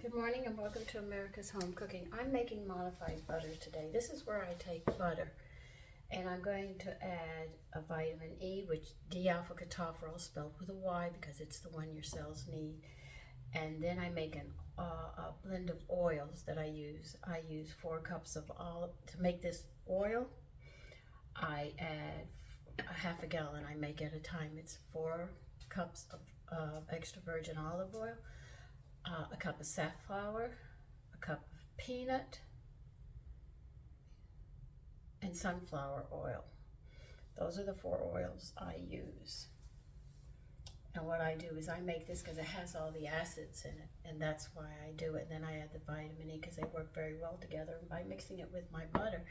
Good morning and welcome to America's Home Cooking. I'm making modified butter today. This is where I take butter and I'm going to add a vitamin E, which D-alpha ketoferol, spelled with a Y because it's the one your cells need. And then I make a blend of oils that I use. I use 4 cups of olive to make this oil. I add a half a gallon. I make at a time. It's 4 cups of extra virgin olive oil, a cup of safflower, a cup of peanut, and sunflower oil. Those are the 4 oils I use. And what I do is I make this because it has all the acids in it, and that's why I do it. And then I add the vitamin E because they work very well together. And by mixing it with my butter,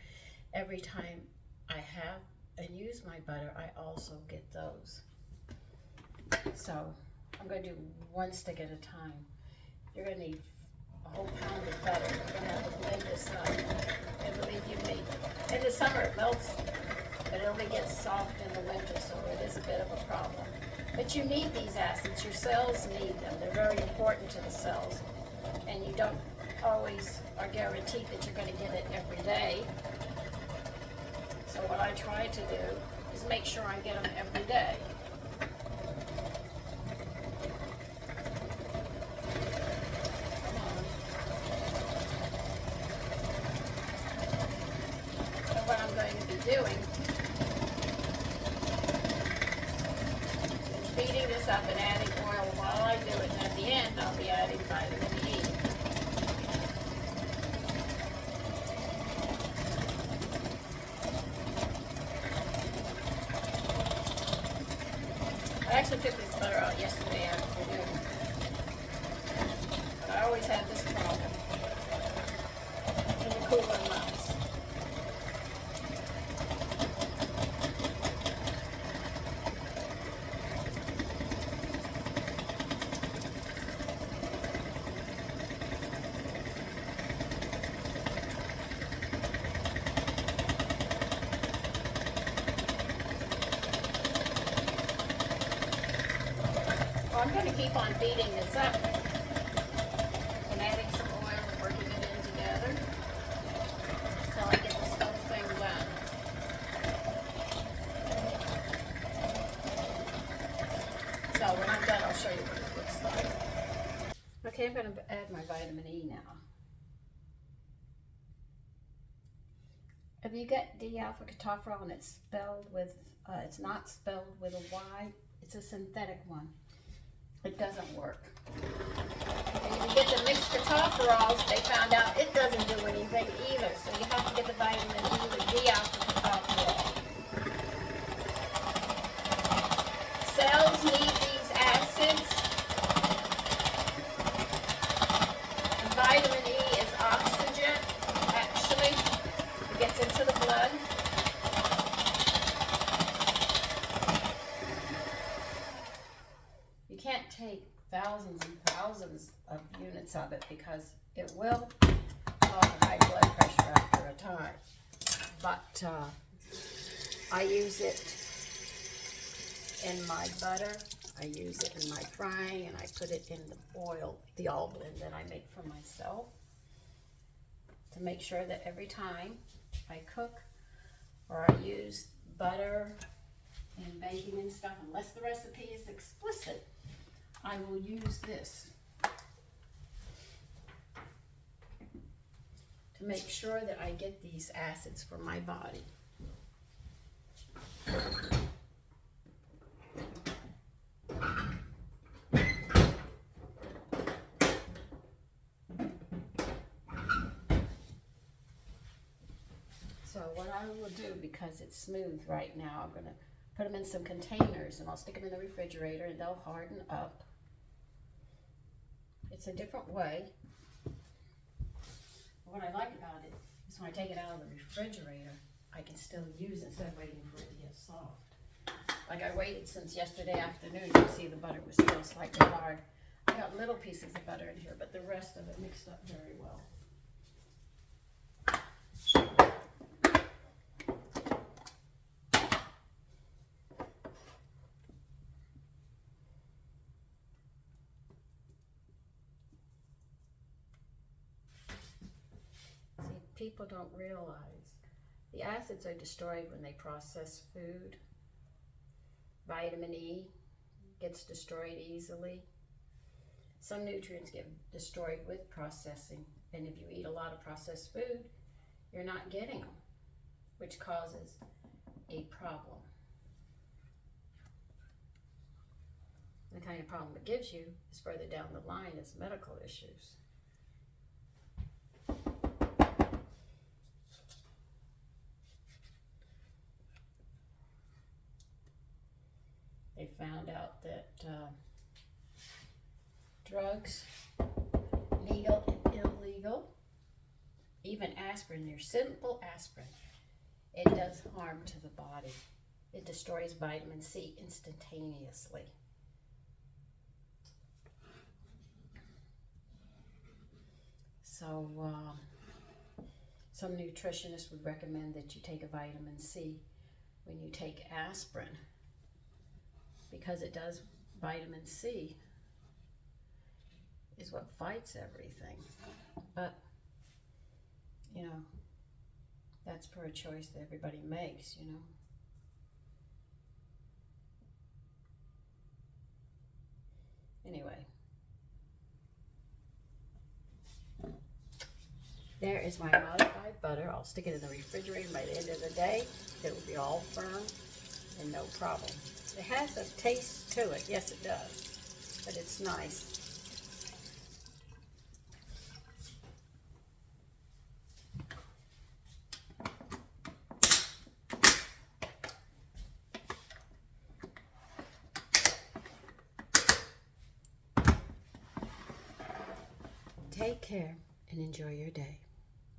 every time I have and use my butter, I also get those. So I'm going to do 1 stick at a time. You're going to need a whole pound of butter. You're going to have to blend this up. And believe you me, in the summer it melts, but it only gets soft in the winter, so it is a bit of a problem. But you need these acids. Your cells need them. They're very important to the cells. And you don't always are guaranteed that you're going to get it every day. So what I try to do is make sure I get them every day. What I'm going to be doing is beating this up and adding oil while I do it, and at the end I'll be adding vitamin E. I actually took this butter out yesterday afternoon, but I always have this problem in the cooler months. I'm going to keep on beating this up and adding some oil and working it in together until I get this whole thing done. So when I'm done, I'll show you what it looks like. Okay, I'm going to add my vitamin E now. If you get D-alpha ketoferol and it's spelled with, it's not spelled with a Y, it's a synthetic one. It doesn't work. And if you get the mixed ketoferols, they found out it doesn't do anything either. So you have to get the vitamin E with D-alpha ketoferol. Cells need these acids. And vitamin E is oxygen, actually. It gets into the blood. You can't take thousands and thousands of units of it because it will cause high blood pressure after a time. But I use it in my butter, I use it in my frying, and I put it in the oil, the all blend that I make for myself to make sure that every time I cook or I use butter in baking and stuff, unless the recipe is explicit, I will use this to make sure that I get these acids for my body. So what I will do, because it's smooth right now, I'm going to put them in some containers and I'll stick them in the refrigerator and they'll harden up. It's a different way. What I like about it is when I take it out of the refrigerator, I can still use it instead of waiting for it to get soft. Like I waited since yesterday afternoon. You can see the butter was still slightly hard. I got little pieces of butter in here, but the rest of it mixed up very well. people don't realize. The acids are destroyed when they process food. Vitamin E gets destroyed easily. Some nutrients get destroyed with processing, and if you eat a lot of processed food, you're not getting them, which causes a problem. The kind of problem it gives you is further down the line is medical issues. They found out that drugs, legal and illegal, even aspirin, your simple aspirin, it does harm to the body. It destroys vitamin C instantaneously. So some nutritionists would recommend that you take a vitamin C when you take aspirin, because it does, vitamin C is what fights everything. But, you know, that's for a choice that everybody makes, you know. Anyway, there is my modified butter. I'll stick it in the refrigerator. By the end of the day, it will be all firm and no problem. It has a taste to it. Yes, it does. But it's nice. Take care and enjoy your day.